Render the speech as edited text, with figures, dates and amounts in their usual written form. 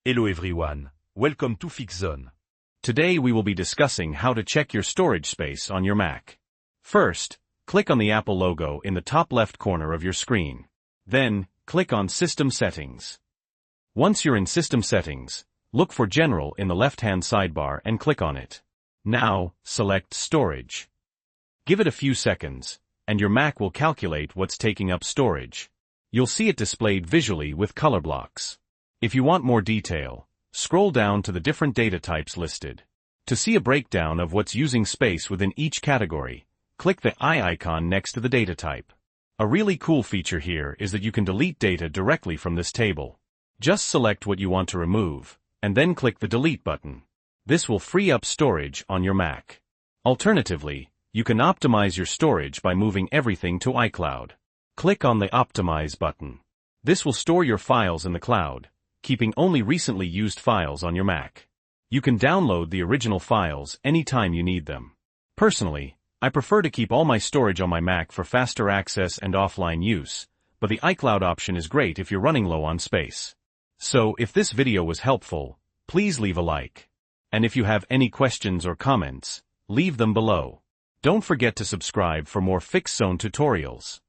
Hello everyone, welcome to FixZone. Today we will be discussing how to check your storage space on your Mac. First, click on the Apple logo in the top left corner of your screen. Then, click on System Settings. Once you're in System Settings, look for General in the left-hand sidebar and click on it. Now, select Storage. Give it a few seconds, and your Mac will calculate what's taking up storage. You'll see it displayed visually with color blocks. If you want more detail, scroll down to the different data types listed. To see a breakdown of what's using space within each category, click the eye icon next to the data type. A really cool feature here is that you can delete data directly from this table. Just select what you want to remove, and then click the Delete button. This will free up storage on your Mac. Alternatively, you can optimize your storage by moving everything to iCloud. Click on the Optimize button. This will store your files in the cloud, keeping only recently used files on your Mac. You can download the original files anytime you need them. Personally, I prefer to keep all my storage on my Mac for faster access and offline use, but the iCloud option is great if you're running low on space. So, if this video was helpful, please leave a like. And if you have any questions or comments, leave them below. Don't forget to subscribe for more FixZone tutorials.